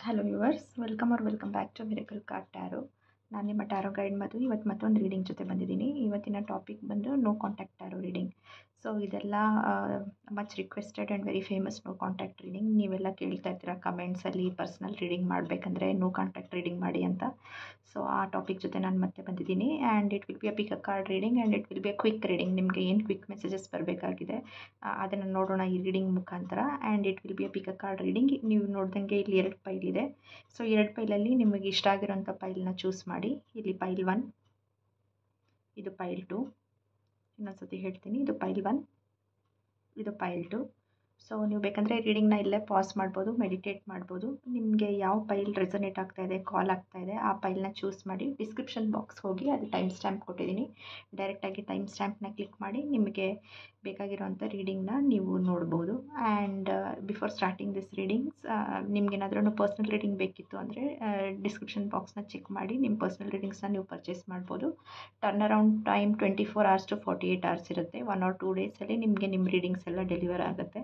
Hello viewers, welcome back to miracle card tarot. ನಾನು ನಿಮ್ಮ taro guide ಮಧು. ಇವತ್ತು ಮತ್ತೊಂದು ರೀಡಿಂಗ್ ಜೊತೆ ಬಂದಿದ್ದೀನಿ. ಇವತ್ತಿನ ಟಾಪಿಕ್ ಬಂದು no contact tarot reading. So ಇದೆಲ್ಲ much requested and very famous no contact reading. ನೀವೆಲ್ಲ ಕೇಳ್ತಾ ಇರ್ತೀರ ಕಮೆಂಟ್ಸಲ್ಲಿ ಪರ್ಸ್ನಲ್ ರೀಡಿಂಗ್ ಮಾಡಬೇಕಂದ್ರೆ ನೋ ಕಾಂಟ್ಯಾಕ್ಟ್ ರೀಡಿಂಗ್ ಮಾಡಿ ಅಂತ. ಸೊ ಆ ಟಾಪಿಕ್ ಜೊತೆ ನಾನು ಮತ್ತೆ ಬಂದಿದ್ದೀನಿ. And it will be a pick a card reading and it will be a quick reading. ನಿಮಗೆ ಏನು ಕ್ವಿಕ್ ಮೆಸೇಜಸ್ ಬರಬೇಕಾಗಿದೆ ಅದನ್ನು ನೋಡೋಣ ಈ ರೀಡಿಂಗ್ ಮುಖಾಂತರ. And it will be a pick a card reading. ನೀವು ನೋಡ್ದಂಗೆ ಇಲ್ಲಿ 2 ಪೈಲ್ ಇದೆ. ಸೊ 2 ಪೈಲಲ್ಲಿ ನಿಮಗೆ ಇಷ್ಟ ಆಗಿರೋಂಥ ಪೈಲ್ನ ಚೂಸ್ ಮಾಡಿ. ಇಲ್ಲಿ ಪೈಲ್ 1, ಇದು ಪೈಲ್ 2. ಇನ್ನೊಂದು ಸತಿ ಹೇಳ್ತೀನಿ, ಇದು ಪೈಲ್ 1, ಇದು ಪೈಲ್ 2. ಸೊ ನೀವು ಬೇಕಂದರೆ ರೀಡಿಂಗ್ನ ಇಲ್ಲೇ ಪಾಸ್ ಮಾಡ್ಬೋದು, ಮೆಡಿಟೇಟ್ ಮಾಡ್ಬೋದು. ನಿಮಗೆ ಯಾವ ಪೈಲ್ ರೆಸೊನೇಟ್ ಆಗ್ತಾಯಿದೆ, ಕಾಲ್ ಆಗ್ತಾಯಿದೆ ಆ ಪೈಲ್ನ ಚೂಸ್ ಮಾಡಿ. ಡಿಸ್ಕ್ರಿಪ್ಷನ್ ಬಾಕ್ಸ್ ಹೋಗಿ ಅದು ಟೈಮ್ ಸ್ಟ್ಯಾಂಪ್ ಕೊಟ್ಟಿದ್ದೀನಿ. ಡೈರೆಕ್ಟಾಗಿ ಟೈಮ್ ಸ್ಟ್ಯಾಂಪ್ನ ಕ್ಲಿಕ್ ಮಾಡಿ ನಿಮಗೆ ಬೇಕಾಗಿರೋಂಥ ರೀಡಿಂಗ್ನ ನೀವು ನೋಡ್ಬೋದು. And before starting this readings ನಿಮ್ಗೇನಾದ್ರೂ ಪರ್ಸ್ನಲ್ ರೀಡಿಂಗ್ ಬೇಕಿತ್ತು ಅಂದರೆ ಡಿಸ್ಕ್ರಿಪ್ಷನ್ ಬಾಕ್ಸ್ನ ಚೆಕ್ ಮಾಡಿ ನಿಮ್ಮ ಪರ್ಸ್ನಲ್ ರೀಡಿಂಗ್ಸ್ನ ನೀವು ಪರ್ಚೇಸ್ ಮಾಡ್ಬೋದು. Turn around time 24 hours to 48 hours ಇರುತ್ತೆ. 1 or 2 ಡೇಸಲ್ಲಿ ನಿಮಗೆ ನಿಮ್ಮ ರೀಡಿಂಗ್ಸ್ ಎಲ್ಲ ಡೆಲಿವರ್ ಆಗುತ್ತೆ.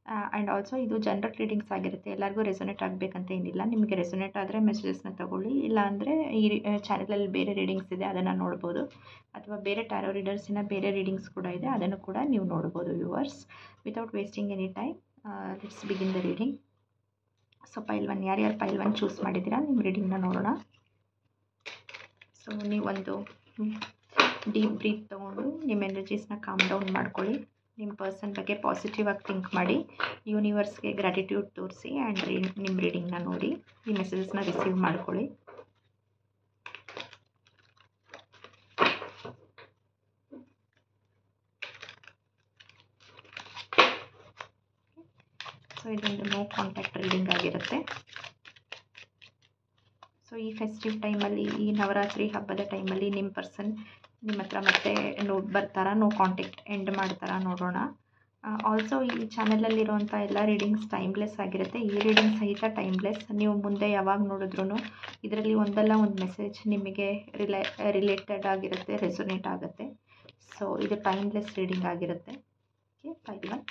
ಆ್ಯಂಡ್ ಆಲ್ಸೋ ಇದು ಜನರಲ್ ರೀಡಿಂಗ್ಸ್ ಆಗಿರುತ್ತೆ. ಎಲ್ಲರಿಗೂ ರೆಸೊನೇಟ್ ಆಗಬೇಕಂತ ಏನಿಲ್ಲ. ನಿಮಗೆ ರೆಸೊನೇಟ್ ಆದರೆ ಮೆಸೇಜಸ್ನ ತೊಗೊಳ್ಳಿ, ಇಲ್ಲಾಂದರೆ ಈ ಚಾನಲಲ್ಲಿ ಬೇರೆ ರೀಡಿಂಗ್ಸ್ ಇದೆ ಅದನ್ನು ನೋಡ್ಬೋದು. ಅಥವಾ ಬೇರೆ ಟ್ಯಾರೋ ರೀಡರ್ಸಿನ ಬೇರೆ ರೀಡಿಂಗ್ಸ್ ಕೂಡ ಇದೆ, ಅದನ್ನು ಕೂಡ ನೀವು ನೋಡ್ಬೋದು. Viewers, without wasting any time let's begin the reading. So ಪೈಲ್ 1, ಯಾರ್ಯಾರು ಪೈಲ್ 1 ಚೂಸ್ ಮಾಡಿದ್ದೀರಾ ನಿಮ್ಮ ರೀಡಿಂಗ್ನ ನೋಡೋಣ. ಸೊ ನೀವೊಂದು ಡೀಪ್ ಬ್ರೀತ್ ತೊಗೊಂಡು ನಿಮ್ಮ ಎನರ್ಜೀಸ್ನ ಕಾಮ್ ಡೌನ್ ಮಾಡ್ಕೊಳ್ಳಿ. ನಿಮ್ಮ ಪರ್ಸನ್ ಬಗ್ಗೆ ಪಾಸಿಟಿವ್ ಆಗಿ ಥಿಂಕ್ ಮಾಡಿ, ಯೂನಿವರ್ಸ್ಗೆ ಗ್ರ್ಯಾಟಿಟ್ಯೂಡ್ ತೋರಿಸಿ ಆ್ಯಂಡ್ ನಿಮ್ಮ ರೀಡಿಂಗ್ನ ನೋಡಿ ಈ ಮೆಸೇಜಸ್ನ ರಿಸೀವ್ ಮಾಡ್ಕೊಳ್ಳಿ. ಸೊ ಇದೊಂದು ನೋ ಕಾಂಟ್ಯಾಕ್ಟ್ ರೀಡಿಂಗ್ ಆಗಿರುತ್ತೆ. ಸೊ ಈ ಫೆಸ್ಟಿವ್ ಟೈಮಲ್ಲಿ, ಈ ನವರಾತ್ರಿ ಹಬ್ಬದ ಟೈಮಲ್ಲಿ ನಿಮ್ಮ ಪರ್ಸನ್ ನಿಮ್ಮ ಹತ್ರ ಮತ್ತೆ ಬರ್ತಾರಾ, ನೋ ಕಾಂಟ್ಯಾಕ್ಟ್ ಎಂಡ್ ಮಾಡ್ತಾರಾ ನೋಡೋಣ. ಆಲ್ಸೋ ಈ ಚಾನಲಲ್ಲಿರುವಂಥ ಎಲ್ಲ ರೀಡಿಂಗ್ಸ್ ಟೈಮ್ಲೆಸ್ ಆಗಿರುತ್ತೆ. ಈ ರೀಡಿಂಗ್ ಸಹಿತ ಟೈಮ್ಲೆಸ್. ನೀವು ಮುಂದೆ ಯಾವಾಗ ನೋಡಿದ್ರೂ ಇದರಲ್ಲಿ ಒಂದಲ್ಲ ಒಂದು ಮೆಸೇಜ್ ನಿಮಗೆ ರಿಲೇಟೆಡ್ ಆಗಿರುತ್ತೆ, ರೆಸೊನೇಟ್ ಆಗುತ್ತೆ. ಸೊ ಇದು ಟೈಮ್ಲೆಸ್ ರೀಡಿಂಗ್ ಆಗಿರುತ್ತೆ. ಓಕೆ, ಪೈಲ್ 1.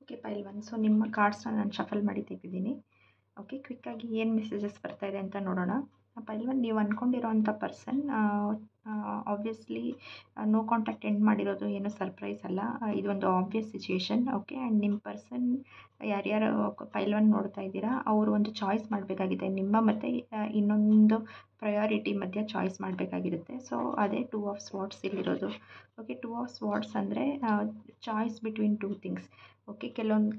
ಓಕೆ, ಪೈಲ್ 1. ಸೊ ನಿಮ್ಮ ಕಾರ್ಡ್ಸ್ನ ನಾನು ಶಫಲ್ ಮಾಡಿ ತೆಗೆದಿದ್ದೀನಿ. ಓಕೆ, ಕ್ವಿಕ್ಕಾಗಿ ಏನು ಮೆಸೇಜಸ್ ಬರ್ತಾಯಿದೆ ಅಂತ ನೋಡೋಣ. ಪೈಲ್ 1, ನೀವು ಅಂದ್ಕೊಂಡಿರೋಂಥ person obviously no contact end ಮಾಡಿರೋದು ಏನು ಸರ್ಪ್ರೈಸ್ ಅಲ್ಲ. ಇದೊಂದು ಆಬ್ವಿಯಸ್ ಸಿಚುಯೇಷನ್. ಓಕೆ, ಆ್ಯಂಡ್ ನಿಮ್ಮ ಪರ್ಸನ್ ಯಾರ್ಯಾರು ಪೈಲ್ 1 ನೋಡ್ತಾ ಇದ್ದೀರಾ ಅವರು ಒಂದು ಚಾಯ್ಸ್ ಮಾಡಬೇಕಾಗಿದೆ. ನಿಮ್ಮ ಮತ್ತು ಇನ್ನೊಂದು ಪ್ರಯಾರಿಟಿ ಮಧ್ಯೆ ಚಾಯ್ಸ್ ಮಾಡಬೇಕಾಗಿರುತ್ತೆ. ಸೊ ಅದೇ 2 of Swords ಇಲ್ಲಿರೋದು. ಓಕೆ, 2 of Swords ಅಂದರೆ ಚಾಯ್ಸ್ ಬಿಟ್ವೀನ್ 2 ಥಿಂಗ್ಸ್. ಓಕೆ, ಕೆಲವೊಂದು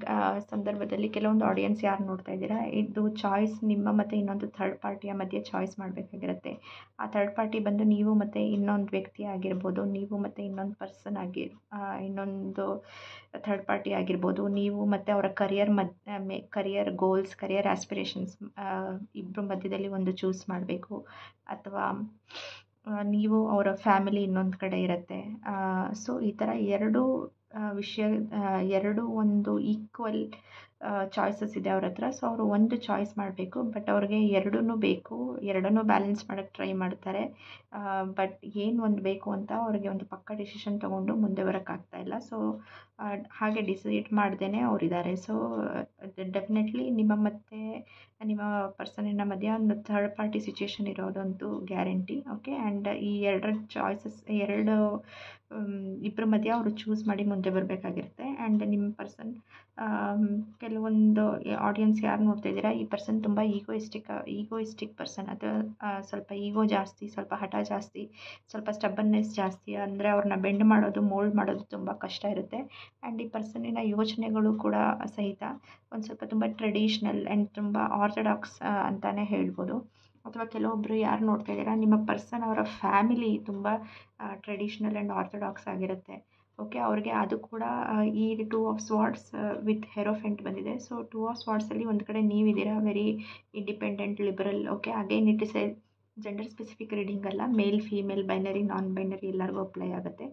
ಸಂದರ್ಭದಲ್ಲಿ ಕೆಲವೊಂದು ಆಡಿಯನ್ಸ್ ಯಾರು ನೋಡ್ತಾ ಇದ್ದೀರಾ, ಇದು ಚಾಯ್ಸ್ ನಿಮ್ಮ ಮತ್ತು ಇನ್ನೊಂದು ಥರ್ಡ್ ಪಾರ್ಟಿಯ ಮಧ್ಯೆ ಚಾಯ್ಸ್ ಮಾಡಬೇಕಾಗಿರುತ್ತೆ. ಆ ಥರ್ಡ್ ಪಾರ್ಟಿ ಬಂದು ನೀವು ಮತ್ತು ಇನ್ನೊಂದು ವ್ಯಕ್ತಿ ಆಗಿರ್ಬೋದು, ನೀವು ಮತ್ತು ಇನ್ನೊಂದು ಪರ್ಸನ್ ಇನ್ನೊಂದು ಥರ್ಡ್ ಪಾರ್ಟಿ ಆಗಿರ್ಬೋದು, ನೀವು ಮತ್ತು ಅವರ ಕರಿಯರ್ ಗೋಲ್ಸ್, ಕರಿಯರ್ ಆಸ್ಪಿರೇಷನ್ಸ್ ಇಬ್ಬರ ಮಧ್ಯದಲ್ಲಿ ಒಂದು ಚೂಸ್ ಮಾಡಬೇಕು. ಅಥವಾ ನೀವು ಅವರ ಫ್ಯಾಮಿಲಿ ಇನ್ನೊಂದು ಕಡೆ ಇರುತ್ತೆ. ಸೊ ಈ ಥರ ಎರಡು ಒಂದು ಈಕ್ವಲ್ ಚಾಯ್ಸಸ್ ಇದೆ ಅವ್ರ ಹತ್ರ. ಸೊ ಅವರು ಒಂದು ಚಾಯ್ಸ್ ಮಾಡಬೇಕು, ಬಟ್ ಅವ್ರಿಗೆ ಎರಡೂ ಬೇಕು, ಎರಡನ್ನೂ ಬ್ಯಾಲೆನ್ಸ್ ಮಾಡೋಕ್ಕೆ ಟ್ರೈ ಮಾಡ್ತಾರೆ. ಬಟ್ ಏನು ಒಂದು ಬೇಕು ಅಂತ ಅವ್ರಿಗೆ ಒಂದು ಪಕ್ಕ ಡಿಸಿಷನ್ ತೊಗೊಂಡು ಮುಂದೆ ಬರೋಕ್ಕಾಗ್ತಾಯಿಲ್ಲ. ಸೊ ಹಾಗೆ ಡಿಸೈಡ್ ಮಾಡ್ದೇ ಅವರಿದ್ದಾರೆ. ಸೊ ಡೆಫಿನೆಟ್ಲಿ ನಿಮ್ಮ ಮತ್ತು ನಿಮ್ಮ ಪರ್ಸನಿನ ಮಧ್ಯೆ ಒಂದು ಥರ್ಡ್ ಪಾರ್ಟಿ ಸಿಚುಯೇಷನ್ ಇರೋದಂತೂ ಗ್ಯಾರಂಟಿ. ಓಕೆ, ಆ್ಯಂಡ್ ಈ ಎರಡರ ಚಾಯ್ಸಸ್ ಇಬ್ಬರ ಮಧ್ಯೆ ಅವರು ಚೂಸ್ ಮಾಡಿ ಮುಂದೆ ಬರಬೇಕಾಗಿರುತ್ತೆ. ಆ್ಯಂಡ್ ನಿಮ್ಮ ಪರ್ಸನ್ ಕೆಲವೊಂದು ಆಡಿಯನ್ಸ್ ಯಾರು ನೋಡ್ತಾ ಇದ್ದೀರಾ, ಈ ಪರ್ಸನ್ ತುಂಬ ಈಗೋಯಿಸ್ಟಿಕ್ ಪರ್ಸನ್, ಅಥವಾ ಸ್ವಲ್ಪ ಈಗೋ ಜಾಸ್ತಿ, ಸ್ವಲ್ಪ ಹಠ ಜಾಸ್ತಿ, ಸ್ವಲ್ಪ ಸ್ಟಬ್ಬನ್ನೆಸ್ ಜಾಸ್ತಿ. ಅಂದರೆ ಅವ್ರನ್ನ ಬೆಂಡ್ ಮಾಡೋದು, ಮೋಲ್ಡ್ ಮಾಡೋದು ತುಂಬ ಕಷ್ಟ ಇರುತ್ತೆ. ಆ್ಯಂಡ್ ಈ ಪರ್ಸನ್ನಿನ ಯೋಚನೆಗಳು ಕೂಡ ಸಹಿತ ಒಂದು ಸ್ವಲ್ಪ ತುಂಬ ಟ್ರೆಡಿಷ್ನಲ್ ಆ್ಯಂಡ್ ತುಂಬ ಆರ್ಥೋಡಾಕ್ಸ್ ಅಂತಲೇ ಹೇಳ್ಬೋದು. ಅಥವಾ ಕೆಲವೊಬ್ಬರು ಯಾರು ನೋಡ್ತಾ ಇದ್ದೀರಾ, ನಿಮ್ಮ ಪರ್ಸನ್ ಅವರ ಫ್ಯಾಮಿಲಿ ತುಂಬ ಟ್ರೆಡಿಷ್ನಲ್ ಆ್ಯಂಡ್ ಆರ್ಥೋಡಾಕ್ಸ್ ಆಗಿರುತ್ತೆ. ಓಕೆ, ಅವ್ರಿಗೆ ಅದು ಕೂಡ ಈ 2 ಆಫ್ ಸ್ವಾರ್ಡ್ಸ್ ವಿತ್ ಹೆರೋಫೆಂಟ್ ಬಂದಿದೆ. ಸೊ 2 ಆಫ್ ಸ್ವಾರ್ಡ್ಸಲ್ಲಿ ಒಂದು ಕಡೆ ನೀವಿದ್ದೀರಾ very independent, liberal. Okay, again it is a gender specific reading ಅಲ್ಲ, male female binary non binary ಎಲ್ಲರಿಗೂ ಅಪ್ಲೈ ಆಗುತ್ತೆ.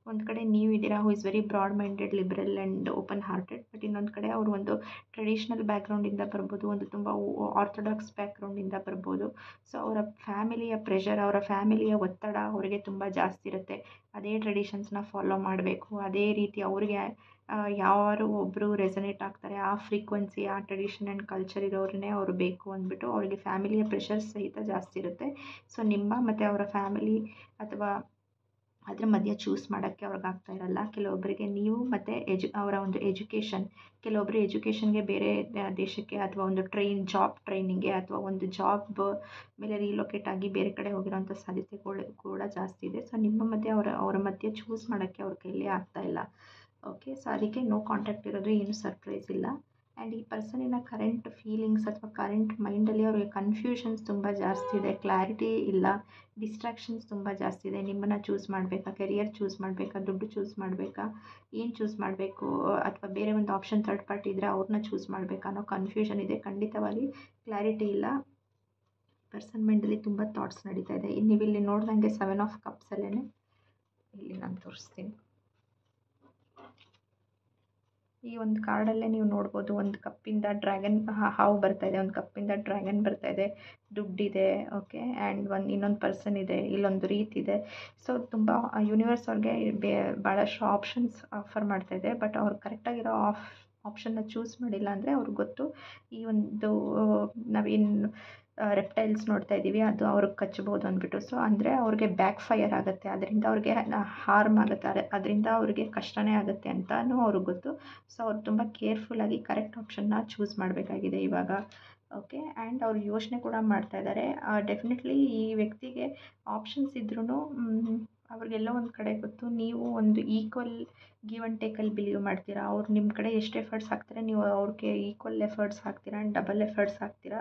ಒಂದು ಕಡೆ ನೀವಿದ್ದೀರಾ who is very broad minded, liberal and open hearted. But ಇನ್ನೊಂದು ಕಡೆ ಅವರು ಒಂದು ಟ್ರೆಡಿಷ್ನಲ್ ಬ್ಯಾಕ್ಗ್ರೌಂಡಿಂದ ಬರ್ಬೋದು, ಒಂದು ತುಂಬ ಆರ್ಥೋಡಾಕ್ಸ್ ಬ್ಯಾಕ್ಗ್ರೌಂಡಿಂದ ಬರ್ಬೋದು. ಸೊ ಅವರ ಫ್ಯಾಮಿಲಿಯ ಪ್ರೆಷರ್, ಅವರ ಫ್ಯಾಮಿಲಿಯ ಒತ್ತಡ ಅವರಿಗೆ ತುಂಬ ಜಾಸ್ತಿ ಇರುತ್ತೆ. ಅದೇ ಟ್ರೆಡಿಷನ್ಸ್ನ ಫಾಲೋ ಮಾಡಬೇಕು, ಅದೇ ರೀತಿ ಅವ್ರಿಗೆ ಯಾರು ಒಬ್ಬರು ರೆಸನೇಟ್ ಆಗ್ತಾರೆ, ಆ ಫ್ರೀಕ್ವೆನ್ಸಿ, ಆ ಟ್ರೆಡಿಷನ್ ಆ್ಯಂಡ್ ಕಲ್ಚರ್ ಇರೋರನ್ನೇ ಅವರು ಬೇಕು ಅಂದ್ಬಿಟ್ಟು ಅವರಿಗೆ ಫ್ಯಾಮಿಲಿಯ ಪ್ರೆಷರ್ ಸಹಿತ ಜಾಸ್ತಿ ಇರುತ್ತೆ. ಸೊ ನಿಮ್ಮ ಮತ್ತು ಅವರ ಫ್ಯಾಮಿಲಿ ಅಥವಾ ಅದ್ರ ಮಧ್ಯೆ ಚೂಸ್ ಮಾಡೋಕ್ಕೆ ಅವ್ರಿಗಾಗ್ತಾ ಇರಲ್ಲ. ಕೆಲವೊಬ್ಬರಿಗೆ ನೀವು ಮತ್ತು ಅವರ ಒಂದು ಎಜುಕೇಷನ್, ಕೆಲವೊಬ್ಬರು ಎಜುಕೇಷನ್ಗೆ ಬೇರೆ ದೇಶಕ್ಕೆ ಅಥವಾ ಒಂದು ಜಾಬ್ ಟ್ರೈನಿಂಗ್ಗೆ ಅಥವಾ ಒಂದು ಜಾಬ್ ಮೇಲೆ ರೀಲೊಕೇಟ್ ಆಗಿ ಬೇರೆ ಕಡೆ ಹೋಗಿರೋಂಥ ಸಾಧ್ಯತೆಗಳು ಕೂಡ ಜಾಸ್ತಿ ಇದೆ. ಸೊ ನಿಮ್ಮ ಮತ್ತು ಅವರ ಮಧ್ಯೆ ಚೂಸ್ ಮಾಡೋಕ್ಕೆ ಅವ್ರ ಕೈಲಿ ಆಗ್ತಾ ಇಲ್ಲ. ಓಕೆ, ಸೊ ಅದಕ್ಕೆ ನೋ ಕಾಂಟ್ಯಾಕ್ಟ್ ಇರೋದು ಏನು ಸರ್ಪ್ರೈಸ್ ಇಲ್ಲ. ಆ್ಯಂಡ್ ಈ ಪರ್ಸನಿನ ಕರೆಂಟ್ ಫೀಲಿಂಗ್ಸ್ ಅಥವಾ ಕರೆಂಟ್ ಮೈಂಡಲ್ಲಿ ಅವ್ರಿಗೆ ಕನ್ಫ್ಯೂಷನ್ಸ್ ತುಂಬ ಜಾಸ್ತಿ ಇದೆ, ಕ್ಲಾರಿಟಿ ಇಲ್ಲ, ಡಿಸ್ಟ್ರಾಕ್ಷನ್ಸ್ ತುಂಬ ಜಾಸ್ತಿ ಇದೆ. ನಿಮ್ಮನ್ನು ಚೂಸ್ ಮಾಡಬೇಕಾ, ಕೆರಿಯರ್ ಚೂಸ್ ಮಾಡಬೇಕಾ, ದುಡ್ಡು ಚೂಸ್ ಮಾಡಬೇಕಾ, ಏನು ಚೂಸ್ ಮಾಡಬೇಕು, ಅಥವಾ ಬೇರೆ ಒಂದು ಆಪ್ಷನ್ ಥರ್ಡ್ ಪಾರ್ಟಿ ಇದ್ದರೆ ಅವ್ರನ್ನ ಚೂಸ್ ಮಾಡಬೇಕಾ ಅನ್ನೋ ಕನ್ಫ್ಯೂಷನ್ ಇದೆ. ಖಂಡಿತವಾಗಿ ಕ್ಲಾರಿಟಿ ಇಲ್ಲ. ಪರ್ಸನ್ ಮೈಂಡಲ್ಲಿ ತುಂಬ ಥಾಟ್ಸ್ ನಡೀತಾ ಇದೆ. ನೀವು ಇಲ್ಲಿ ನೋಡ್ದಂಗೆ 7 ಆಫ್ ಕಪ್ಸಲ್ಲೇ ಇಲ್ಲಿ ನಾನು ತೋರಿಸ್ತೀನಿ. ಈ ಒಂದು ಕಾರ್ಡಲ್ಲೇ ನೀವು ನೋಡ್ಬೋದು, ಒಂದು ಕಪ್ಪಿಂದ ಡ್ರ್ಯಾಗನ್ ಹಾವು ಬರ್ತಾ ಇದೆ, ಒಂದು ಕಪ್ಪಿಂದ ಡ್ರ್ಯಾಗನ್ ಬರ್ತಾ ಇದೆ, ದುಡ್ಡಿದೆ. ಓಕೆ, ಆ್ಯಂಡ್ ಇನ್ನೊಂದು ಪರ್ಸನ್ ಇದೆ, ಇಲ್ಲೊಂದು ರೀತಿ ಇದೆ. ಸೊ ತುಂಬ ಯೂನಿವರ್ಸ್ ಅವ್ರಿಗೆ ಭಾಳಷ್ಟು ಆಪ್ಷನ್ಸ್ ಆಫರ್ ಮಾಡ್ತಾ ಇದೆ. ಬಟ್ ಅವ್ರು ಕರೆಕ್ಟಾಗಿರೋ ಆಪ್ಷನ್ನ ಚೂಸ್ ಮಾಡಿಲ್ಲ ಅಂದರೆ ಅವ್ರಿಗೆ ಗೊತ್ತು ಈ ಒಂದು ನಾವೇನು ರೆಪ್ಟೈಲ್ಸ್ ನೋಡ್ತಾ ಇದ್ದೀವಿ ಅದು ಅವ್ರಿಗೆ ಕಚ್ಬೋದು ಅಂದ್ಬಿಟ್ಟು. ಸೊ ಅಂದರೆ ಅವ್ರಿಗೆ ಬ್ಯಾಕ್ ಫೈರ್ ಆಗುತ್ತೆ, ಅದರಿಂದ ಅವ್ರಿಗೆ ಹಾರ್ಮ್ ಆಗುತ್ತೆ, ಅದರಿಂದ ಅವ್ರಿಗೆ ಕಷ್ಟನೇ ಆಗುತ್ತೆ ಅಂತಲೂ ಅವ್ರಿಗೆ ಗೊತ್ತು. ಸೊ ಅವ್ರು ತುಂಬ ಕೇರ್ಫುಲ್ಲಾಗಿ ಕರೆಕ್ಟ್ ಆಪ್ಷನ್ನ ಚೂಸ್ ಮಾಡಬೇಕಾಗಿದೆ ಇವಾಗ. ಓಕೆ, ಆ್ಯಂಡ್ ಅವ್ರು ಯೋಚನೆ ಕೂಡ ಮಾಡ್ತಾ ಇದ್ದಾರೆ. ಡೆಫಿನೆಟ್ಲಿ ಈ ವ್ಯಕ್ತಿಗೆ ಆಪ್ಷನ್ಸ್ ಇದ್ರೂ ಅವ್ರಿಗೆಲ್ಲೋ ಒಂದು ಕಡೆ ಗೊತ್ತು, ನೀವು ಒಂದು ಈಕ್ವಲ್ ಗಿವ್ ಆ್ಯಂಡ್ ಟೇಕಲ್ಲಿ ಬಿಲೀವ್ ಮಾಡ್ತೀರಾ. ಅವ್ರು ನಿಮ್ಮ ಕಡೆ ಎಷ್ಟು ಎಫರ್ಟ್ಸ್ ಹಾಕ್ತಾರೆ, ನೀವು ಅವ್ರಿಗೆ ಈಕ್ವಲ್ ಎಫರ್ಟ್ಸ್ ಹಾಕ್ತೀರಾ ಆ್ಯಂಡ್ ಡಬಲ್ ಎಫರ್ಟ್ಸ್ ಹಾಕ್ತೀರಾ.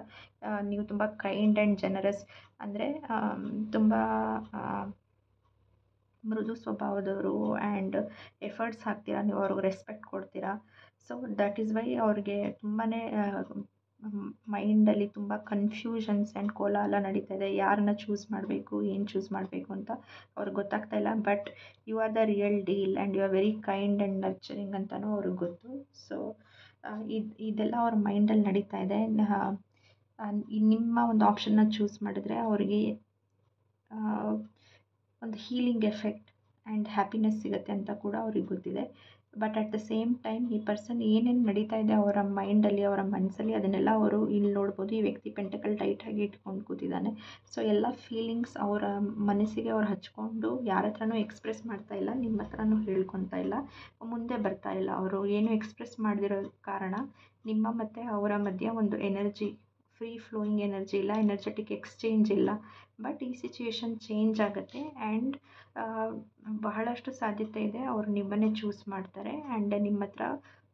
ನೀವು ತುಂಬ ಕೈಂಡ್ ಆ್ಯಂಡ್ ಜನರಸ್, ಅಂದರೆ ತುಂಬ ಮೃದು ಸ್ವಭಾವದವರು ಆ್ಯಂಡ್ ಎಫರ್ಟ್ಸ್ ಹಾಕ್ತೀರಾ, ನೀವು ಅವ್ರಿಗೆ ರೆಸ್ಪೆಕ್ಟ್ ಕೊಡ್ತೀರಾ. ಸೊ ದಟ್ ಈಸ್ ವೈ ಅವ್ರಿಗೆ ತುಂಬಾ ಮೈಂಡಲ್ಲಿ ತುಂಬ ಕನ್ಫ್ಯೂಷನ್ಸ್ ಆ್ಯಂಡ್ ಕೋಲಾಹಲ ನಡೀತಾ ಇದೆ. ಯಾರನ್ನ ಚೂಸ್ ಮಾಡಬೇಕು, ಏನು ಚೂಸ್ ಮಾಡಬೇಕು ಅಂತ ಅವ್ರಿಗೆ ಗೊತ್ತಾಗ್ತಾ ಇಲ್ಲ. But you are the real deal and you are very kind and nurturing ಅಂತಲೂ ಅವ್ರಿಗೆ ಗೊತ್ತು. ಸೊ ಇದೆಲ್ಲ ಅವ್ರ ಮೈಂಡಲ್ಲಿ ನಡೀತಾ ಇದೆ. ನಿಮ್ಮ ಒಂದು ಆಪ್ಷನ್ನ ಚೂಸ್ ಮಾಡಿದ್ರೆ ಅವರಿಗೆ ಒಂದು ಹೀಲಿಂಗ್ ಎಫೆಕ್ಟ್ ಆ್ಯಂಡ್ ಹ್ಯಾಪಿನೆಸ್ ಸಿಗುತ್ತೆ ಅಂತ ಕೂಡ ಅವ್ರಿಗೆ ಗೊತ್ತಿದೆ. But at the same time ಈ ಪರ್ಸನ್ ಏನೇನು ನಡೀತಾ ಇದೆ ಅವರ ಮೈಂಡಲ್ಲಿ, ಅವರ ಮನಸ್ಸಲ್ಲಿ, ಅದನ್ನೆಲ್ಲ ಅವರು ಇಲ್ಲಿ ನೋಡ್ಬೋದು. ಈ ವ್ಯಕ್ತಿ ಪೆಂಟಕಲ್ ಟೈಟಾಗಿ ಇಟ್ಕೊಂಡು ಕೂತಿದ್ದಾನೆ. ಸೊ ಎಲ್ಲ ಫೀಲಿಂಗ್ಸ್ ಅವರ ಮನಸ್ಸಿಗೆ ಅವ್ರು ಹಚ್ಕೊಂಡು ಯಾರ ಹತ್ರನೂ ಎಕ್ಸ್ಪ್ರೆಸ್ ಮಾಡ್ತಾ ಇಲ್ಲ, ನಿಮ್ಮ ಹತ್ರನೂ ಹೇಳ್ಕೊತಾ ಇಲ್ಲ, ಮುಂದೆ ಬರ್ತಾ ಇಲ್ಲ. ಅವರು ಏನು ಎಕ್ಸ್ಪ್ರೆಸ್ ಮಾಡದಿರೋ ಕಾರಣ ನಿಮ್ಮ ಮತ್ತು ಅವರ ಮಧ್ಯೆ ಒಂದು ಎನರ್ಜಿ, ಫ್ರೀ ಫ್ಲೋಯಿಂಗ್ ಎನರ್ಜಿ ಇಲ್ಲ, ಎನರ್ಜೆಟಿಕ್ ಎಕ್ಸ್ಚೇಂಜ್ ಇಲ್ಲ. ಬಟ್ ಈ ಸಿಚುಯೇಷನ್ ಚೇಂಜ್ ಆಗುತ್ತೆ ಆ್ಯಂಡ್ ಬಹಳಷ್ಟು ಸಾಧ್ಯತೆ ಇದೆ ಅವರು ನಿಮ್ಮನ್ನೇ ಚೂಸ್ ಮಾಡ್ತಾರೆ. ಆ್ಯಂಡ್ ನಿಮ್ಮ ಹತ್ರ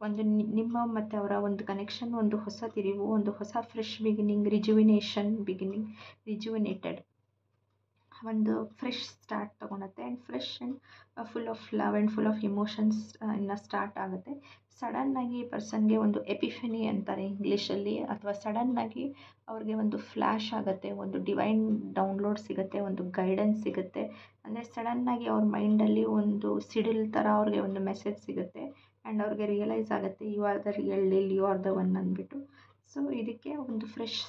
ಒಂದು ನಿಮ್ಮ ಮತ್ತು ಅವರ ಒಂದು ಕನೆಕ್ಷನ್, ಒಂದು ಹೊಸ ತಿರುವು, ಒಂದು ಹೊಸ ಫ್ರೆಶ್ ಬಿಗಿನಿಂಗ್, ರಿಜುವಿನೇಟೆಡ್ ಒಂದು ಫ್ರೆಶ್ ಸ್ಟಾರ್ಟ್ ತೊಗೊಳತ್ತೆ. And fresh and full of love and full of emotions ಇನ್ನು ಸ್ಟಾರ್ಟ್ ಆಗುತ್ತೆ. ಸಡನ್ನಾಗಿ ಪರ್ಸನ್ಗೆ ಒಂದು ಎಪಿಫನಿ ಅಂತಾರೆ ಇಂಗ್ಲೀಷಲ್ಲಿ, ಅಥವಾ ಸಡನ್ನಾಗಿ ಅವ್ರಿಗೆ ಒಂದು ಫ್ಲ್ಯಾಶ್ ಆಗುತ್ತೆ, ಒಂದು ಡಿವೈನ್ ಡೌನ್ಲೋಡ್ ಸಿಗುತ್ತೆ, ಒಂದು ಗೈಡೆನ್ಸ್ ಸಿಗುತ್ತೆ. ಅಂದರೆ ಸಡನ್ನಾಗಿ ಅವ್ರ ಮೈಂಡಲ್ಲಿ ಒಂದು ಸಿಡಿಲ್ ಥರ ಅವ್ರಿಗೆ ಒಂದು ಮೆಸೇಜ್ ಸಿಗುತ್ತೆ ಆ್ಯಂಡ್ ಅವ್ರಿಗೆ ರಿಯಲೈಸ್ ಆಗುತ್ತೆ you are the real deal, you are the one ಅಂದ್ಬಿಟ್ಟು. ಸೊ ಇದಕ್ಕೆ ಒಂದು ಫ್ರೆಶ್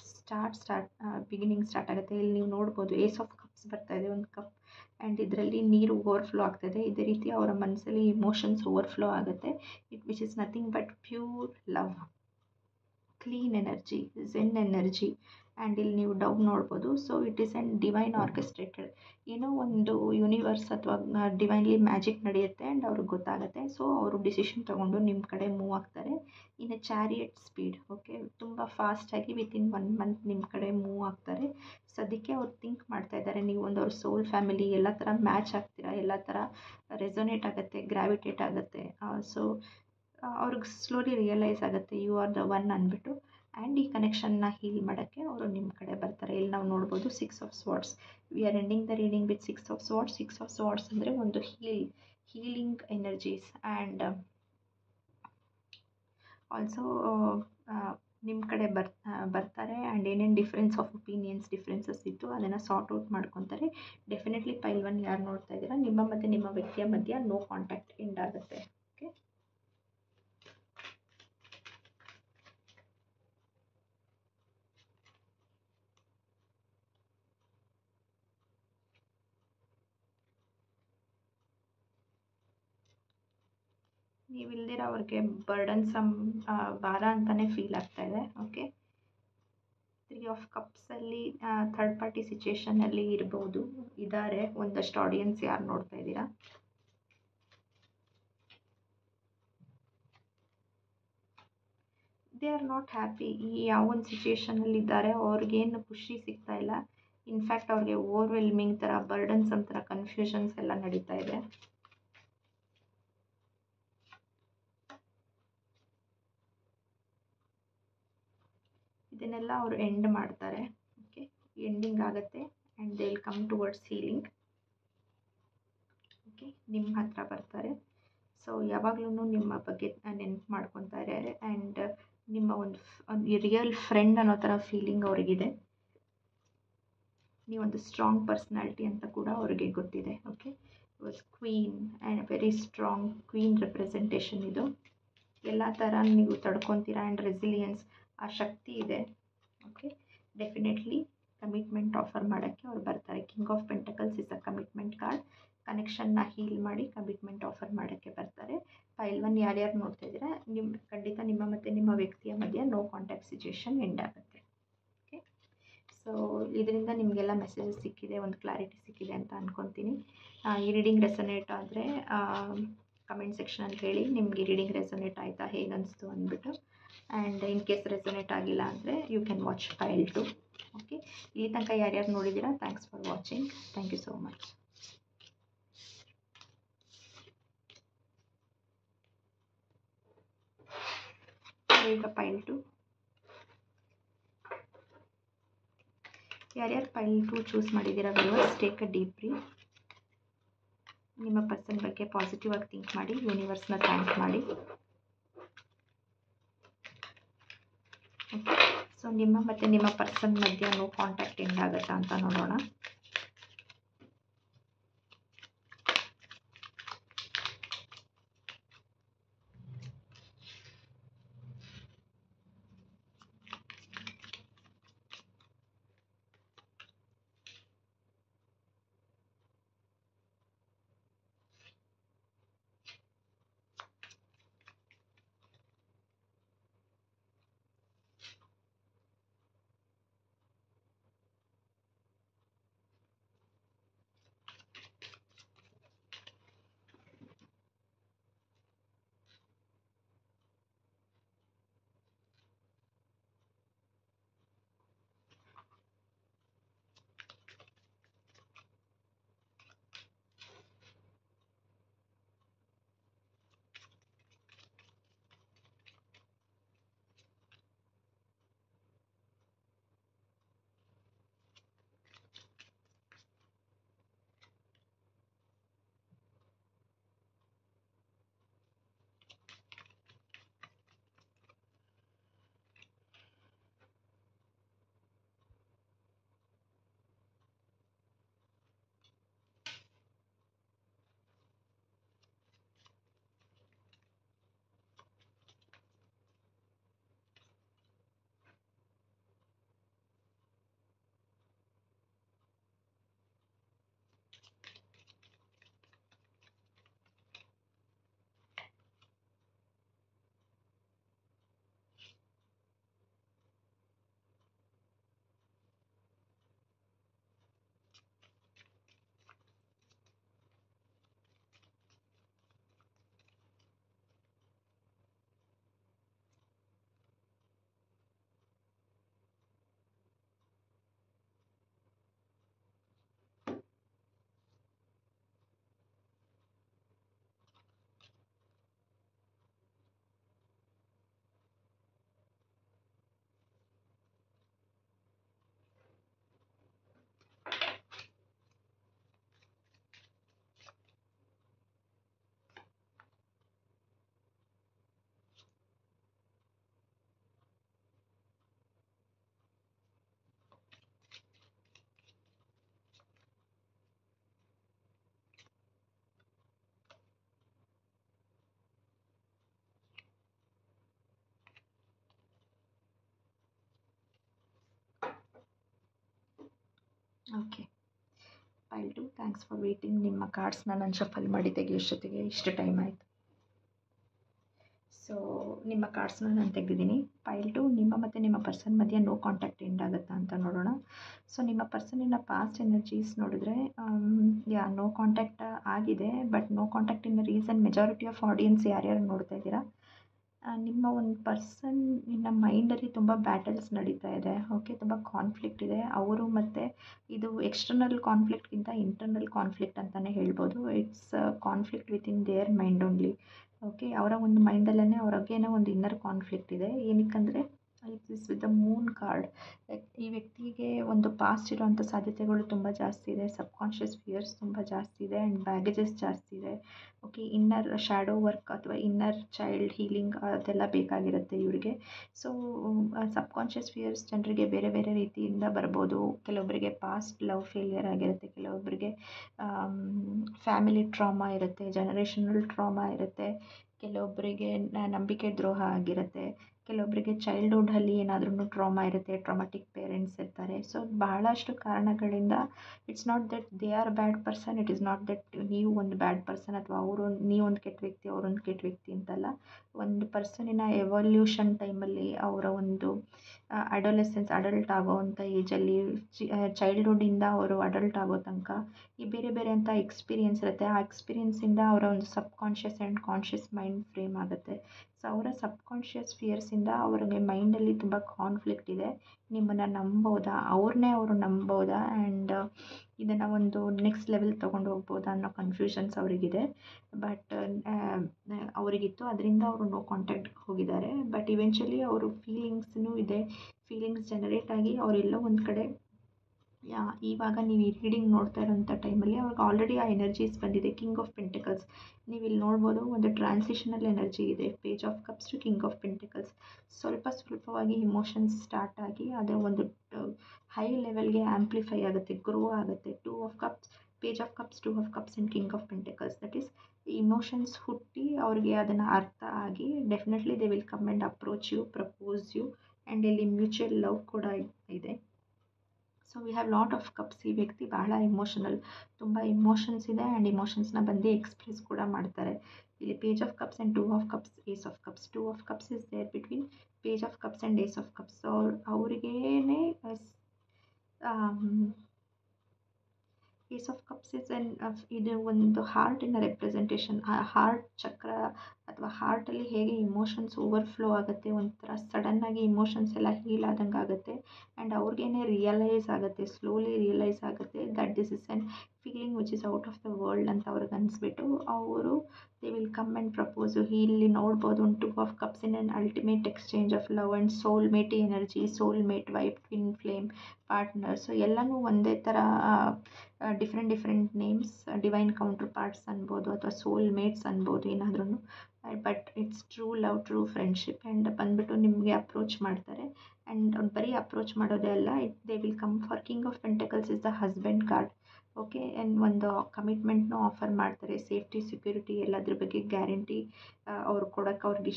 ಬಿಗಿನಿಂಗ್ ಸ್ಟಾರ್ಟ್ ಆಗುತ್ತೆ. ಇಲ್ಲಿ ನೀವು ನೋಡ್ಬೋದು ಏಸ್ ಆಫ್ ಕಪ್ಸ್ ಬರ್ತಾ ಇದೆ, ಒಂದು ಕಪ್ ಆ್ಯಂಡ್ ಇದರಲ್ಲಿ ನೀರು ಓವರ್ಫ್ಲೋ ಆಗ್ತಾಯಿದೆ. ಇದೇ ರೀತಿ ಅವರ ಮನಸ್ಸಲ್ಲಿ ಇಮೋಷನ್ಸ್ ಓವರ್ಫ್ಲೋ ಆಗುತ್ತೆ. Which is nothing but pure love. Clean energy, Zen energy. And ಇಲ್ಲಿ ನೀವು ಡೌನ್ ನೋಡ್ಬೋದು. So it is and divine orchestrated. ಏನೋ ಒಂದು ಯೂನಿವರ್ಸ್ ಅಥವಾ ಡಿವೈನ್ಲಿ ಮ್ಯಾಜಿಕ್ ನಡೆಯುತ್ತೆ ಆ್ಯಂಡ್ ಅವ್ರಿಗೆ ಗೊತ್ತಾಗುತ್ತೆ. ಸೊ ಅವರು ಡಿಸಿಷನ್ ತೊಗೊಂಡು ನಿಮ್ಮ ಕಡೆ ಮೂವ್ ಆಗ್ತಾರೆ in a chariot speed. Okay, ತುಂಬ ಫಾಸ್ಟಾಗಿ ವಿತಿನ್ 1 ಮಂತ್ ನಿಮ್ಮ ಕಡೆ ಮೂವ್ ಆಗ್ತಾರೆ. ಸದ್ಯಕ್ಕೆ ಅವ್ರು ಥಿಂಕ್ ಮಾಡ್ತಾ ಇದ್ದಾರೆ, ನೀವು ಒಂದು ಅವ್ರ ಸೋಲ್ ಫ್ಯಾಮಿಲಿ ಎಲ್ಲ ಥರ ಮ್ಯಾಚ್ ಆಗ್ತೀರಾ, ಎಲ್ಲ ಥರ ರೆಸೊನೇಟ್ ಆಗುತ್ತೆ, ಗ್ರಾವಿಟೇಟ್ ಆಗುತ್ತೆ. ಸೊ ಅವ್ರಿಗೆ ಸ್ಲೋಲಿ ರಿಯಲೈಸ್ ಆಗುತ್ತೆ ಯು ಆರ್ ದ ಒನ್ ಅಂದ್ಬಿಟ್ಟು. ಆ್ಯಂಡ್ ಈ ಕನೆಕ್ಷನ್ನ ಹೀಲ್ ಮಾಡೋಕ್ಕೆ ಅವರು ನಿಮ್ಮ ಕಡೆ ಬರ್ತಾರೆ. ಇಲ್ಲಿ ನಾವು ನೋಡ್ಬೋದು 6 of swords. We are ending the reading with 6 of swords. 6 of swords ಅಂದರೆ ಒಂದು ಹೀಲಿಂಗ್ ಎನರ್ಜೀಸ್. ಆ್ಯಂಡ್ ಆಲ್ಸೋ ನಿಮ್ಮ ಕಡೆ ಬರ್ತಾರೆ. ಆ್ಯಂಡ್ ಏನೇನು ಡಿಫ್ರೆನ್ಸಸ್ ಇತ್ತು ಅದನ್ನು ಸಾರ್ಟ್ ಔಟ್ ಮಾಡ್ಕೊತಾರೆ. ಡೆಫಿನೆಟ್ಲಿ ಪೈಲ್ 1 ಯಾರು ನೋಡ್ತಾ ಇದ್ದೀರಾ, ನಿಮ್ಮ ಮತ್ತು ನಿಮ್ಮ ವ್ಯಕ್ತಿಯ ಮಧ್ಯ ನೋ ಕಾಂಟ್ಯಾಕ್ಟ್ ಎಂಡ್ ಆಗುತ್ತೆ. ಓಕೆ, ನೀವು ಇಲ್ದಿರ ಅವ್ರಿಗೆ ಬರ್ಡನ್ಸಮ್ ಭಾರ ಅಂತಲೇ ಫೀಲ್ ಆಗ್ತಾ ಇದೆ. ಓಕೆ, 3 ಆಫ್ ಕಪ್ಸಲ್ಲಿ ಥರ್ಡ್ ಪಾರ್ಟಿ ಸಿಚುಯೇಷನಲ್ಲಿ ಇದ್ದಾರೆ ಒಂದಷ್ಟು ಆಡಿಯನ್ಸ್ ಯಾರು ನೋಡ್ತಾ ಇದ್ದೀರಾ. They are not happy. ಈ ಯಾವೊಂದು ಸಿಚುಯೇಷನಲ್ಲಿ ಇದ್ದಾರೆ ಅವ್ರಿಗೇನು ಖುಷಿ ಸಿಗ್ತಾ ಇಲ್ಲ. ಇನ್ಫ್ಯಾಕ್ಟ್ ಅವ್ರಿಗೆ ಓವರ್ವೆಲ್ಮಿಂಗ್ ಥರ, ಬರ್ಡನ್ಸಮ್ ಥರ ಕನ್ಫ್ಯೂಷನ್ಸ್ ಎಲ್ಲ ನಡೀತಾ ಇದೆ. ಇದನ್ನೆಲ್ಲ ಅವರು ಎಂಡ್ ಮಾಡ್ತಾರೆ. ಓಕೆ, ಎಂಡಿಂಗ್ ಆಗುತ್ತೆ and they will come towards healing. Okay, ನಿಮ್ಮ ಹತ್ರ ಬರ್ತಾರೆ. ಸೊ ಯಾವಾಗಲೂ ನಿಮ್ಮ ಬಗ್ಗೆ ನೆನಪು ಮಾಡ್ಕೊತಾ ಇದ್ದಾರೆ. ಆ್ಯಂಡ್ ನಿಮ್ಮ ಒಂದು ರಿಯಲ್ ಫ್ರೆಂಡ್ ಅನ್ನೋ ಥರ ಫೀಲಿಂಗ್ ಅವ್ರಿಗಿದೆ. ನೀವೊಂದು ಸ್ಟ್ರಾಂಗ್ ಪರ್ಸ್ನಾಲಿಟಿ ಅಂತ ಕೂಡ ಅವ್ರಿಗೆ ಗೊತ್ತಿದೆ. Okay, queen and very strong queen representation ಇದು. ಎಲ್ಲ ಥರ ನೀವು ತಡ್ಕೊತೀರಾ ಆ್ಯಂಡ್ ರೆಸಿಲಿಯನ್ಸ್, ಆ ಶಕ್ತಿ ಇದೆ. ಓಕೆ, ಡೆಫಿನೆಟ್ಲಿ ಕಮಿಟ್ಮೆಂಟ್ ಆಫರ್ ಮಾಡೋಕ್ಕೆ ಅವ್ರು ಬರ್ತಾರೆ. King of pentacles is a commitment card. ಕನೆಕ್ಷನ್ನ ಹೀಲ್ ಮಾಡಿ ಕಮಿಟ್ಮೆಂಟ್ ಆಫರ್ ಮಾಡೋಕ್ಕೆ ಬರ್ತಾರೆ. ಪೈಲ್ 1 ಯಾರ್ಯಾರು ನೋಡ್ತಾ ಇದ್ದೀರಾ, ಖಂಡಿತ ನಿಮ್ಮ ಮತ್ತು ನಿಮ್ಮ ವ್ಯಕ್ತಿಯ ಮಧ್ಯೆ ನೋ ಕಾಂಟ್ಯಾಕ್ಟ್ ಸಿಚುಯೇಷನ್ ಎಂಡ್ ಆಗುತ್ತೆ. ಓಕೆ, ಸೊ ಇದರಿಂದ ನಿಮಗೆಲ್ಲ ಮೆಸೇಜಸ್ ಸಿಕ್ಕಿದೆ, ಒಂದು ಕ್ಲಾರಿಟಿ ಸಿಕ್ಕಿದೆ ಅಂತ ಅಂದ್ಕೊತೀನಿ. ಈ ರೀಡಿಂಗ್ ರೆಸೊನೇಟ್ ಆದರೆ ಕಮೆಂಟ್ ಸೆಕ್ಷನಲ್ಲಿ ಹೇಳಿ ನಿಮಗೆ ರೀಡಿಂಗ್ ರೆಸೊನೇಟ್ ಆಯಿತಾ, ಹೇಗೆ ಅನಿಸ್ತು ಅಂದ್ಬಿಟ್ಟು. ಆ್ಯಂಡ್ ಇನ್ ಕೇಸ್ ರೆಸೊನೇಟ್ ಆಗಿಲ್ಲ ಅಂದರೆ you can watch pile 2. Okay, ಇಲ್ಲಿ ತನಕ ಯಾರ್ಯಾರು ನೋಡಿದ್ದೀರಾ, thanks for watching. Thank you so much. ಈಗ ಪೈಲ್ 2 ಯಾರ್ಯಾರು ಪೈಲ್ 2 ಚೂಸ್ ಮಾಡಿದ್ದೀರಾ viewers, take a deep breath. ನಿಮ್ಮ ಪರ್ಸನ್ ಬಗ್ಗೆ ಪಾಸಿಟಿವ್ ಆಗಿ ಥಿಂಕ್ ಮಾಡಿ, ಯೂನಿವರ್ಸ್ನ ಥ್ಯಾಂಕ್ ಮಾಡಿ. ಸೊ ನಿಮ್ಮ ಮತ್ತು ನಿಮ್ಮ ಪರ್ಸನ್ ಮಧ್ಯೆ ನೋ ಕಾಂಟ್ಯಾಕ್ಟ್ ಎಂಡ್ ಆಗುತ್ತಾ ಅಂತ ನೋಡೋಣ. Okay. File 2, thanks for waiting. ನಿಮ್ಮ ಕಾರ್ಡ್ಸ್ನ ನಾನು ಶಫಲ್ ಮಾಡಿ ತೆಗೆಯೋಷ್ಟೊತ್ತಿಗೆ ಇಷ್ಟು ಟೈಮ್ ಆಯಿತು. ಸೊ ನಿಮ್ಮ ಕಾರ್ಡ್ಸ್ನ ನಾನು ತೆಗೆದಿದ್ದೀನಿ. ಫೈಲ್ 2, ನಿಮ್ಮ ಮತ್ತು ನಿಮ್ಮ ಪರ್ಸನ್ ಮಧ್ಯೆ ನೋ ಕಾಂಟ್ಯಾಕ್ಟ್ ಎಂಡ್ ಆಗುತ್ತಾ ಅಂತ ನೋಡೋಣ. ಸೊ ನಿಮ್ಮ ಪರ್ಸನಿನ ಪಾಸ್ಟ್ ಎನರ್ಜೀಸ್ ನೋಡಿದ್ರೆ ನೋ ಕಾಂಟ್ಯಾಕ್ಟ್ ಆಗಿದೆ. But no contact in reason majority of audience ಯಾರ್ಯಾರು ನೋಡ್ತಾ ಇದ್ದೀರಾ, ನಿಮ್ಮ ಒಂದು ಪರ್ಸನ್ ನಿನ್ನ ಮೈಂಡಲ್ಲಿ ತುಂಬ ಬ್ಯಾಟಲ್ಸ್ ನಡೀತಾ ಇದೆ. ಓಕೆ, ತುಂಬ ಕಾನ್ಫ್ಲಿಕ್ಟ್ ಇದೆ ಅವರು. ಮತ್ತು ಇದು ಎಕ್ಸ್ಟರ್ನಲ್ ಕಾನ್ಫ್ಲಿಕ್ಟ್ಗಿಂತ ಇಂಟರ್ನಲ್ ಕಾನ್ಫ್ಲಿಕ್ಟ್ ಅಂತಲೇ ಹೇಳ್ಬೋದು. It's conflict within their mind only. Okay, ಅವರ ಒಂದು ಮೈಂಡಲ್ಲೇ ಅವ್ರಿಗೇನೋ ಒಂದು ಇನ್ನರ್ ಕಾನ್ಫ್ಲಿಕ್ಟ್ ಇದೆ. ಏನಕ್ಕಂದರೆ it is with the moon card. ಈ ವ್ಯಕ್ತಿಗೆ ಒಂದು ಪಾಸ್ಟ್ ಇರೋವಂಥ ಸಾಧ್ಯತೆಗಳು ತುಂಬ ಜಾಸ್ತಿ ಇದೆ. ಸಬ್ಕಾನ್ಷಿಯಸ್ ಫಿಯರ್ಸ್ ತುಂಬ ಜಾಸ್ತಿ ಇದೆ ಆ್ಯಂಡ್ ಬ್ಯಾಗೇಜಸ್ ಜಾಸ್ತಿ ಇದೆ. ಓಕೆ, ಇನ್ನರ್ ಶ್ಯಾಡೋ ವರ್ಕ್ ಅಥವಾ ಇನ್ನರ್ ಚೈಲ್ಡ್ ಹೀಲಿಂಗ್ ಅದೆಲ್ಲ ಬೇಕಾಗಿರುತ್ತೆ ಇವರಿಗೆ. ಸೊ ಸಬ್ಕಾನ್ಷಿಯಸ್ ಫಿಯರ್ಸ್ ಜನರಿಗೆ ಬೇರೆ ಬೇರೆ ರೀತಿಯಿಂದ ಬರ್ಬೋದು. ಕೆಲವೊಬ್ಬರಿಗೆ ಪಾಸ್ಟ್ ಲವ್ ಫೇಲಿಯರ್ ಆಗಿರುತ್ತೆ, ಕೆಲವೊಬ್ಬರಿಗೆ ಫ್ಯಾಮಿಲಿ ಟ್ರಾಮಾ ಇರುತ್ತೆ, ಜನರೇಷನಲ್ ಟ್ರಾಮಾ ಇರುತ್ತೆ, ಕೆಲವೊಬ್ಬರಿಗೆ ನಂಬಿಕೆ ದ್ರೋಹ ಆಗಿರುತ್ತೆ, ಕೆಲವೊಬ್ಬರಿಗೆ ಚೈಲ್ಡ್ಹುಡ್ಡಲ್ಲಿ ಏನಾದ್ರೂ ಟ್ರಾಮಾ ಇರುತ್ತೆ, ಟ್ರಾಮಾಟಿಕ್ ಪೇರೆಂಟ್ಸ್ ಇರ್ತಾರೆ. ಸೊ ಬಹಳಷ್ಟು ಕಾರಣಗಳಿಂದ it's not that they are bad person, it is not that ನೀವು ಒಂದು ಬ್ಯಾಡ್ ಪರ್ಸನ್ ಅಥವಾ ಅವರು ನೀವೊಂದು ಕೆಟ್ಟ ವ್ಯಕ್ತಿ ಅವರೊಂದು ಕೆಟ್ಟ ವ್ಯಕ್ತಿ ಅಂತಲ್ಲ. ಒಂದು ಪರ್ಸನಿನ ಎವಲ್ಯೂಷನ್ ಟೈಮಲ್ಲಿ ಅವರ ಒಂದು ಅಡೋಲೆಸೆನ್ಸ್ ಅಡಲ್ಟ್ ಆಗೋವಂಥ ಏಜಲ್ಲಿ ಚೈಲ್ಡ್ಹುಡ್ಡಿಂದ ಅವರು ಅಡಲ್ಟ್ ಆಗೋ ತನಕ ಈ ಬೇರೆ ಬೇರೆ ಅಂತ ಎಕ್ಸ್ಪೀರಿಯೆನ್ಸ್ ಇರುತ್ತೆ. ಆ ಎಕ್ಸ್ಪೀರಿಯೆನ್ಸಿಂದ ಅವರ ಒಂದು subconscious and conscious mind frame ಆಗುತ್ತೆ. ಸೊ ಅವರ ಸಬ್ಕಾನ್ಷಿಯಸ್ ಫಿಯರ್ಸಿಂದ ಅವ್ರಿಗೆ ಮೈಂಡಲ್ಲಿ ತುಂಬ ಕಾನ್ಫ್ಲಿಕ್ಟ್ ಇದೆ. ನಿಮ್ಮನ್ನು ನಂಬೋದಾ, ಅವ್ರನ್ನೇ ಅವರು ನಂಬೋದಾ, ಆ್ಯಂಡ್ ಇದನ್ನು ಒಂದು ನೆಕ್ಸ್ಟ್ ಲೆವೆಲ್ ತೊಗೊಂಡು ಹೋಗ್ಬೋದಾ ಅನ್ನೋ ಕನ್ಫ್ಯೂಷನ್ಸ್ ಅವರಿಗಿದೆ. ಬಟ್ ಅವರಿಗಿತ್ತು, ಅದರಿಂದ ಅವರು ನೋ ಕಾಂಟ್ಯಾಕ್ಟ್ಗೆ ಹೋಗಿದ್ದಾರೆ. ಬಟ್ ಇವೆಂಚುಲಿ ಅವರು ಫೀಲಿಂಗ್ಸ್ನೂ ಇದೆ. ಫೀಲಿಂಗ್ಸ್ ಜನರೇಟ್ ಆಗಿ ಅವರೆಲ್ಲೋ ಒಂದು ಕಡೆ ಇವಾಗ ನೀವು ಈ ರೀಡಿಂಗ್ ನೋಡ್ತಾ ಇರೋಂಥ ಟೈಮಲ್ಲಿ ಅವ್ರಿಗೆ ಆಲ್ರೆಡಿ ಆ ಎನರ್ಜೀಸ್ ಬಂದಿದೆ. ಕಿಂಗ್ ಆಫ್ ಪೆಂಟಿಕಲ್ಸ್ ನೀವು ಇಲ್ಲಿ ನೋಡ್ಬೋದು, ಒಂದು ಟ್ರಾನ್ಸಿಷನಲ್ ಎನರ್ಜಿ ಇದೆ. Page of cups to king of pentacles. ಸ್ವಲ್ಪ ಸ್ವಲ್ಪವಾಗಿ ಇಮೋಷನ್ಸ್ ಸ್ಟಾರ್ಟ್ ಆಗಿ ಅದೇ ಒಂದು ಹೈ ಲೆವೆಲ್ಗೆ ಆ್ಯಂಪ್ಲಿಫೈ ಆಗುತ್ತೆ, ಗ್ರೋ ಆಗುತ್ತೆ. Two of cups, page of cups, two of cups and king of pentacles. That is emotions ಹುಟ್ಟಿ ಅವ್ರಿಗೆ ಅದನ್ನು ಅರ್ಥ ಆಗಿ definitely they will come and approach you, propose you, and ಇಲ್ಲಿ ಮ್ಯೂಚುವಲ್ ಲವ್ ಕೂಡ ಇದೆ. So we have lot of cups. ಈ ವ್ಯಕ್ತಿ ಬಹಳ ಇಮೋಷನಲ್, ತುಂಬ ಇಮೋಷನ್ಸ್ ಇದೆ ಆ್ಯಂಡ್ ಇಮೋಷನ್ಸ್ನ ಬಂದು ಎಕ್ಸ್ಪ್ರೆಸ್ ಕೂಡ ಮಾಡ್ತಾರೆ. ಇಲ್ಲಿ page of cups and two of cups, ace of cups. Two of cups is there between page of cups and ace of cups. So ಅವ್ರಿಗೇನೆ ಏಸ್ ಆಫ್ ಕಪ್ಸ್ ಇಸ್ ಇದು ಒಂದು ಹಾರ್ಟಿನ representation. ಆ heart ಚಕ್ರ ಅಥವಾ ಹಾರ್ಟಲ್ಲಿ ಹೇಗೆ ಇಮೋಷನ್ಸ್ ಓವರ್ಫ್ಲೋ ಆಗುತ್ತೆ, ಒಂಥರ ಸಡನ್ನಾಗಿ ಇಮೋಷನ್ಸ್ ಎಲ್ಲ ಹೀಲ್ ಆದಂಗೆ ಆಗುತ್ತೆ. ಆ್ಯಂಡ್ ಅವ್ರಿಗೇನೆ ರಿಯಲೈಸ್ ಆಗುತ್ತೆ, ಸ್ಲೋಲಿ ರಿಯಲೈಸ್ ಆಗುತ್ತೆ that this is an feeling which is out of the world ಅಂತ ಅವ್ರಿಗೆ ಅನಿಸ್ಬಿಟ್ಟು ಅವರು they will come and propose. ಇಲ್ಲಿ ನೋಡ್ಬೋದು ಒಂದು two of cups in an ultimate exchange of love and soulmate energy, soulmate wife, twin flame, partner. So ಎಲ್ಲನೂ ಒಂದೇ ಥರ different names, divine counter parts ಅನ್ಬೋದು ಅಥವಾ ಸೋಲ್ಮೇಟ್ಸ್ ಅನ್ಬೋದು ಏನಾದ್ರೂ. But it's true love, true friendship. And ಬಂದುಬಿಟ್ಟು ನಿಮಗೆ approach ಮಾಡ್ತಾರೆ. ಆ್ಯಂಡ್ ಬರೀ ಅಪ್ರೋಚ್ ಮಾಡೋದೇ ಅಲ್ಲ, they will come for king of pentacles is the husband card. Okay, and ಒಂದು ಕಮಿಟ್ಮೆಂಟ್ನೂ ಆಫರ್ ಮಾಡ್ತಾರೆ. ಸೇಫ್ಟಿ, ಸೆಕ್ಯೂರಿಟಿ ಎಲ್ಲದ್ರ ಬಗ್ಗೆ ಗ್ಯಾರಂಟಿ ಅವ್ರು ಕೊಡೋಕ್ಕೆ ಅವ್ರಿಗೆ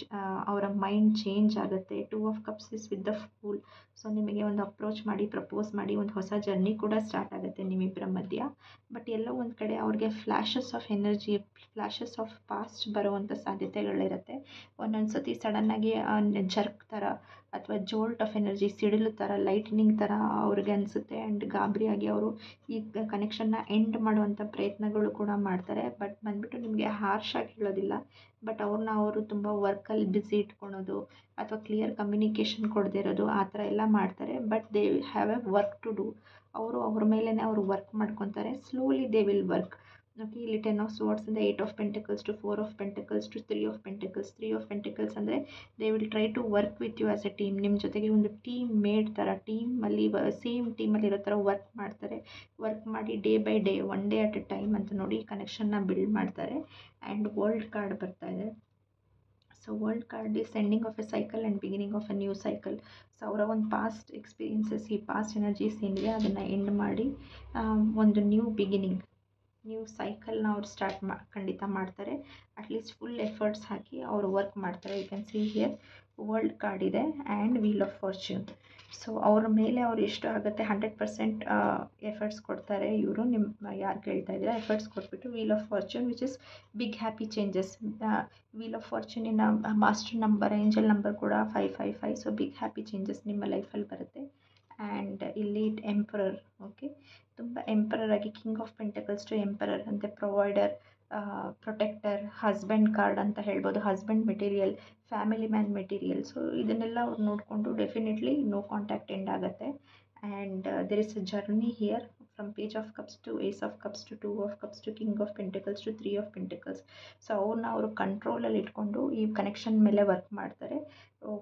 ಅವರ ಮೈಂಡ್ ಚೇಂಜ್ ಆಗುತ್ತೆ. Two of cups is with the pool. So ನಿಮಗೆ ಒಂದು ಅಪ್ರೋಚ್ ಮಾಡಿ, ಪ್ರಪೋಸ್ ಮಾಡಿ, ಒಂದು ಹೊಸ ಜರ್ನಿ ಕೂಡ ಸ್ಟಾರ್ಟ್ ಆಗುತ್ತೆ ನಿಮ್ಮಿಬ್ಬರ ಮಧ್ಯ. ಬಟ್ ಎಲ್ಲೋ ಒಂದು ಕಡೆ ಅವ್ರಿಗೆ flashes of energy, flashes of past ಬರುವಂಥ ಸಾಧ್ಯತೆಗಳಿರುತ್ತೆ. ಒಂದೊಂದು ಸತಿ ಸಡನ್ನಾಗಿ ಜರ್ಕ್ ಥರ ಅಥವಾ ಜೋಲ್ಟ್ ಆಫ್ ಎನರ್ಜಿ, ಸಿಡಿಲು ಥರ, ಲೈಟ್ನಿಂಗ್ ಥರ ಅವ್ರಿಗೆ ಅನಿಸುತ್ತೆ. ಆ್ಯಂಡ್ ಗಾಬರಿಯಾಗಿ ಅವರು ಈ ಕನೆಕ್ಷನ್ನ ಎಂಡ್ ಮಾಡುವಂಥ ಪ್ರಯತ್ನಗಳು ಕೂಡ ಮಾಡ್ತಾರೆ. ಬಟ್ ಬಂದುಬಿಟ್ಟು ನಿಮಗೆ ಹಾರ್ಷಾಗಿ ಹೇಳೋದಿಲ್ಲ, ಬಟ್ ಅವ್ರನ್ನ ಅವರು ತುಂಬ ವರ್ಕಲ್ಲಿ ಬ್ಯುಸಿ ಇಟ್ಕೊಳೋದು ಅಥವಾ ಕ್ಲಿಯರ್ ಕಮ್ಯುನಿಕೇಷನ್ ಕೊಡದೇ ಇರೋದು ಆ ಥರ ಎಲ್ಲ ಮಾಡ್ತಾರೆ. But they have a work to do. ಅವರು ಅವ್ರ ಮೇಲೇ ಅವರು ವರ್ಕ್ ಮಾಡ್ಕೊತಾರೆ. Slowly they will work. Okay, ಇಲ್ಲಿ 10 ಆಫ್ ಸ್ವಾರ್ಡ್ಸ್ ಇಂದ 8 of pentacles to 4 of pentacles to 3 of pentacles. 3 of pentacles ಅಂದರೆ they will try to work with you as a team. ನಿಮ್ಮ ಜೊತೆಗೆ ಒಂದು ಟೀಮ್ ಮೇಡ್ ಥರ, ಟೀಮಲ್ಲಿ ಸೇಮ್ ಟೀಮಲ್ಲಿ ಇರೋ ಥರ ವರ್ಕ್ ಮಾಡ್ತಾರೆ. ವರ್ಕ್ ಮಾಡಿ day by day, one day at A time ಅಂತ ನೋಡಿ ಕನೆಕ್ಷನ್ನ ಬಿಲ್ಡ್ ಮಾಡ್ತಾರೆ. ಆ್ಯಂಡ್ ವರ್ಲ್ಡ್ ಕಾರ್ಡ್ ಬರ್ತಾ ಇದೆ. So world card is ending of A cycle and beginning of A new cycle. So ಅವರ ಒಂದು ಪಾಸ್ಟ್ ಎಕ್ಸ್ಪೀರಿಯನ್ಸಸ್, ಈ ಪಾಸ್ಟ್ ಎನರ್ಜೀಸ್ ಏನಿದೆ ಅದನ್ನು ಎಂಡ್ ಮಾಡಿ ಒಂದು ನ್ಯೂ ಬಿಗಿನಿಂಗ್, ನ್ಯೂ ಸೈಕಲ್ನ ಅವ್ರು ಖಂಡಿತ ಮಾಡ್ತಾರೆ. ಅಟ್ಲೀಸ್ಟ್ ಫುಲ್ ಎಫರ್ಟ್ಸ್ ಹಾಕಿ ಅವರು ವರ್ಕ್ ಮಾಡ್ತಾರೆ. You can see here world card ಇದೆ and wheel of fortune. So ಅವ್ರ ಮೇಲೆ ಅವ್ರು ಎಷ್ಟು ಆಗುತ್ತೆ 100% ಎಫರ್ಟ್ಸ್ ಕೊಡ್ತಾರೆ ಇವರು. ನಿಮ್ಮ ಯಾರು ಕೇಳ್ತಾ ಇದ್ದೀರಾ, ಎಫರ್ಟ್ಸ್ ಕೊಟ್ಬಿಟ್ಟು wheel of fortune which is big happy changes. Wheel of ಫಾರ್ಚ್ಯೂನಿನ ಮಾಸ್ಟರ್ ನಂಬರ್, ಏಂಜಲ್ ನಂಬರ್ ಕೂಡ 555. ಸೊ ಬಿಗ್ ಹ್ಯಾಪಿ ಚೇಂಜಸ್ ನಿಮ್ಮ ಲೈಫಲ್ಲಿ ಬರುತ್ತೆ. ಆ್ಯಂಡ್ ಇಲ್ಲಿ ಎಂಪರರ್, ಓಕೆ, ತುಂಬ ಎಂಪರರ್ ಆಗಿ king of pentacles to emperor ಅಂದರೆ ಪ್ರೊವೈಡರ್, ಪ್ರೊಟೆಕ್ಟರ್, ಹಸ್ಬೆಂಡ್ ಕಾರ್ಡ್ ಅಂತ ಹೇಳ್ಬೋದು. Husband material, family man material. So ಇದನ್ನೆಲ್ಲ ಅವ್ರು ನೋಡಿಕೊಂಡು ಡೆಫಿನೆಟ್ಲಿ ನೋ ಕಾಂಟ್ಯಾಕ್ಟ್ ಎಂಡ್ ಆಗುತ್ತೆ. And there is a journey here from page of cups to ace of cups to 2 of cups to king of pentacles to 3 of pentacles. So ಅವ್ರನ್ನ ಅವರು ಕಂಟ್ರೋಲಲ್ಲಿ ಇಟ್ಕೊಂಡು ಈ connection ಮೇಲೆ work ಮಾಡ್ತಾರೆ.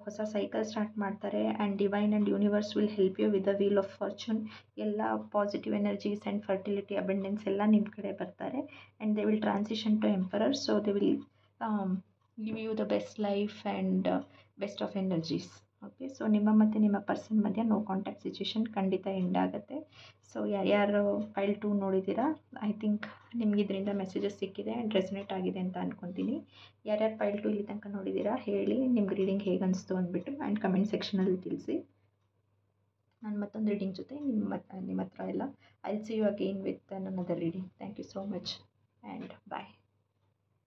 ಹೊಸ cycle start ಮಾಡ್ತಾರೆ. And divine and universe will help you with the wheel of fortune. ಎಲ್ಲ positive energies and fertility, abundance ಎಲ್ಲ ನಿಮ್ಮ ಕಡೆ ಬರ್ತಾರೆ. And they will transition to emperor. So they will give you the best life and best of energies. Okay, so ನಿಮ್ಮ ಮತ್ತು ನಿಮ್ಮ person ಮಧ್ಯೆ no contact situation ಖಂಡಿತ ಎಂಡ್ ಆಗುತ್ತೆ. ಸೊ ಯಾರ್ಯಾರು ಫೈಲ್ 2 ನೋಡಿದ್ದೀರಾ, ಐ ಥಿಂಕ್ ನಿಮ್ಗೆ ಇದರಿಂದ ಮೆಸೇಜಸ್ ಸಿಕ್ಕಿದೆ ಆ್ಯಂಡ್ ರೆಸನೇಟ್ ಆಗಿದೆ ಅಂತ ಅಂದ್ಕೊತೀನಿ. ಯಾರ್ಯಾರು ಫೈಲ್ 2 ಇಲ್ಲಿ ತನಕ ನೋಡಿದ್ದೀರಾ ಹೇಳಿ, ನಿಮ್ಗೆ ರೀಡಿಂಗ್ ಹೇಗೆ ಅನಿಸ್ತು ಅಂದ್ಬಿಟ್ಟು ಆ್ಯಂಡ್ ಕಮೆಂಟ್ ಸೆಕ್ಷನಲ್ಲಿ ತಿಳಿಸಿ. ನಾನು ಮತ್ತೊಂದು ರೀಡಿಂಗ್ ಜೊತೆ ನಿಮ್ಮ ಹತ್ರ ಎಲ್ಲ I will see you again with another reading. Thank you so much and bye.